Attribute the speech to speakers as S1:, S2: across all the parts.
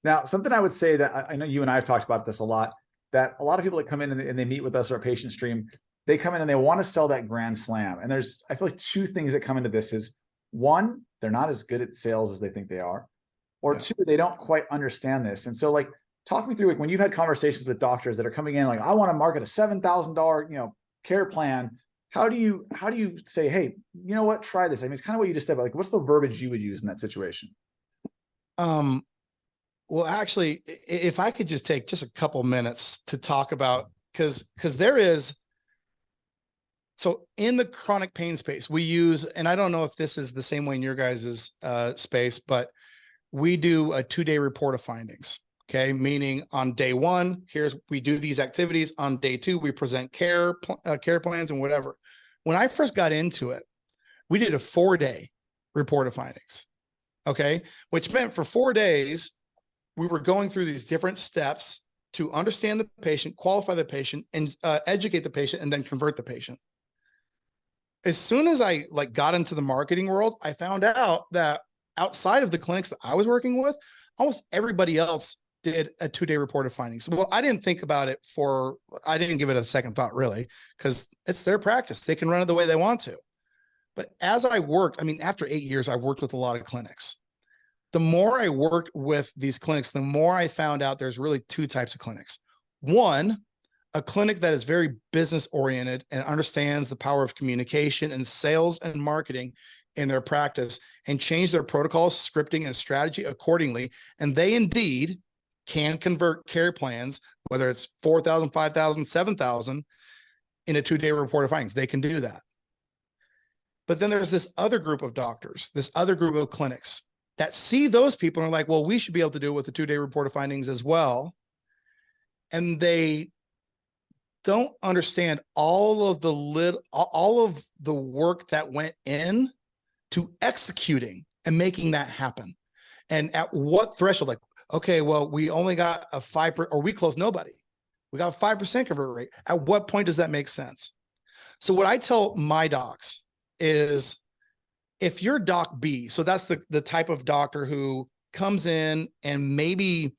S1: Now, something I would say that I know you and I have talked about this a lot, that a lot of people that come in and they meet with us or our patient stream, they come in and they want to sell that grand slam. And I feel like two things that come into this is one, they're not as good at sales as they think they are, or two, they don't quite understand this. And so like, talk me through like when you've had conversations with doctors that are coming in, like, I want to market a $7,000, care plan. How do you say, hey, you know what, try this? I mean, it's kind of what you just said, but like, what's the verbiage you would use in that situation?
S2: Well, actually, if I could just take just a couple minutes to talk about, because there is, so in the chronic pain space, we use, and I don't know if this is the same way in your guys' space, but we do a 2-day report of findings. Okay. Meaning on day one, we do these activities. On day two, we present care plans and whatever. When I first got into it, we did a 4-day report of findings. Okay. Which meant for 4 days, we were going through these different steps to understand the patient, qualify the patient, and educate the patient, and then convert the patient. As soon as I got into the marketing world, I found out that outside of the clinics that I was working with, almost everybody else did a 2-day report of findings. Well, I didn't think about it I didn't give it a second thought really, because it's their practice. They can run it the way they want to. But as I worked, after 8 years, I've worked with a lot of clinics. The more I worked with these clinics, the more I found out there's really 2 types of clinics. One, a clinic that is very business oriented and understands the power of communication and sales and marketing in their practice and change their protocols, scripting, and strategy accordingly. And they indeed can convert care plans, whether it's 4,000, 5,000, 7,000 in a 2-day report of findings. They can do that. But then there's this other group of doctors, this other group of clinics that see those people and are like, well, we should be able to do it with the 2-day report of findings as well. And they don't understand all of the work that went in to executing and making that happen. And at what threshold, like, okay, well, we only got a 5%, or we closed nobody. We got a 5% convert rate. At what point does that make sense? So what I tell my docs is, if you're doc B, so that's the type of doctor who comes in and maybe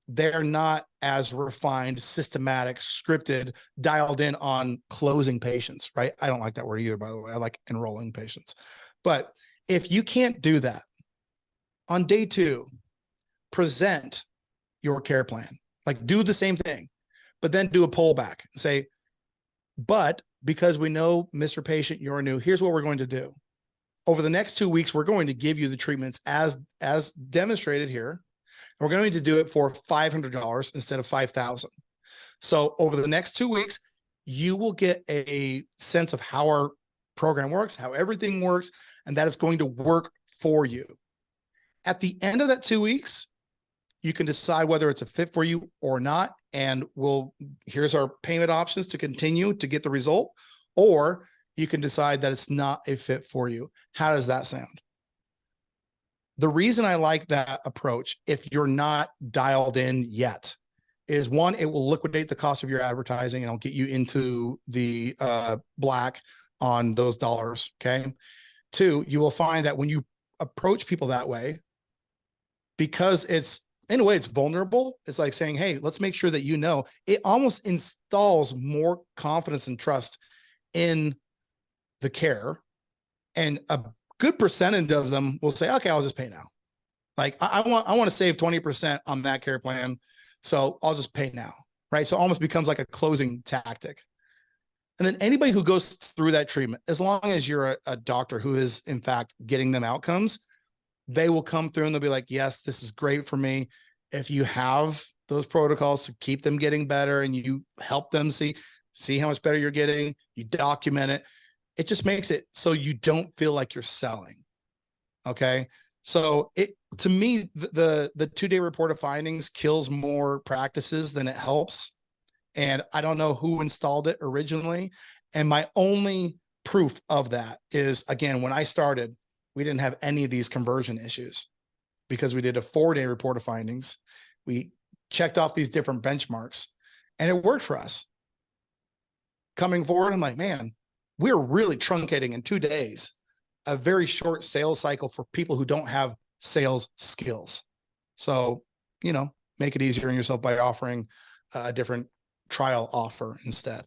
S2: they're not as refined, systematic, scripted, dialed in on closing patients, right? I don't like that word either, by the way. I like enrolling patients. But if you can't do that, on day 2, present your care plan. Like, do the same thing, but then do a pullback and say, but because we know, Mr. Patient, you're new, here's what we're going to do. Over the next 2 weeks, we're going to give you the treatments as demonstrated here. We're going to do it for $500 instead of $5,000. So over the next 2 weeks, you will get a sense of how our program works, how everything works, and that it's going to work for you. At the end of that 2 weeks, you can decide whether it's a fit for you or not. And here's our payment options to continue to get the result, or you can decide that it's not a fit for you. How does that sound? The reason I like that approach, if you're not dialed in yet, is one, it will liquidate the cost of your advertising and it'll get you into the black on those dollars. Okay. 2, you will find that when you approach people that way, because in a way it's vulnerable, it's like saying, hey, let's make sure that it almost installs more confidence and trust in the care. And a good percentage of them will say, okay, I'll just pay now. Like, I want to save 20% on that care plan, so I'll just pay now, right? So it almost becomes like a closing tactic. And then anybody who goes through that treatment, as long as you're a doctor who is in fact getting them outcomes, they will come through and they'll be like, yes, this is great for me. If you have those protocols to keep them getting better and you help them see how much better you're getting, you document it, it just makes it so you don't feel like you're selling. Okay. So to me, the 2-day report of findings kills more practices than it helps. And I don't know who installed it originally. And my only proof of that is, again, when I started, we didn't have any of these conversion issues because we did a 4-day report of findings. We checked off these different benchmarks and it worked for us. Coming forward, I'm like, man, we're really truncating in 2 days, a very short sales cycle for people who don't have sales skills. So you know, make it easier on yourself by offering a different trial offer instead.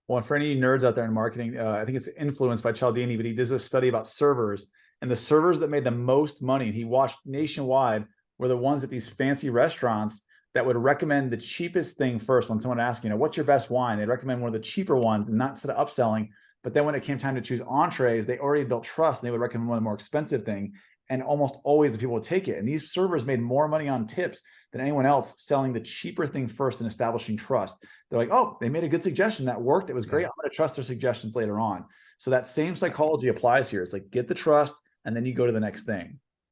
S1: Well, for any nerds out there in marketing, I think it's influenced by Cialdini, but he does a study about servers, and the servers that made the most money, and he watched nationwide, were the ones at these fancy restaurants that would recommend the cheapest thing first. When someone asked, you know, what's your best wine? They'd recommend one of the cheaper ones, and not instead of upselling. But then when it came time to choose entrees, they already built trust, and they would recommend one of the more expensive thing. And almost always the people would take it. And these servers made more money on tips than anyone else selling the cheaper thing first and establishing trust. They're like, oh, they made a good suggestion that worked. It was great. I'm going to trust their suggestions later on. So that same psychology applies here. It's like, get the trust and then you go to the next thing.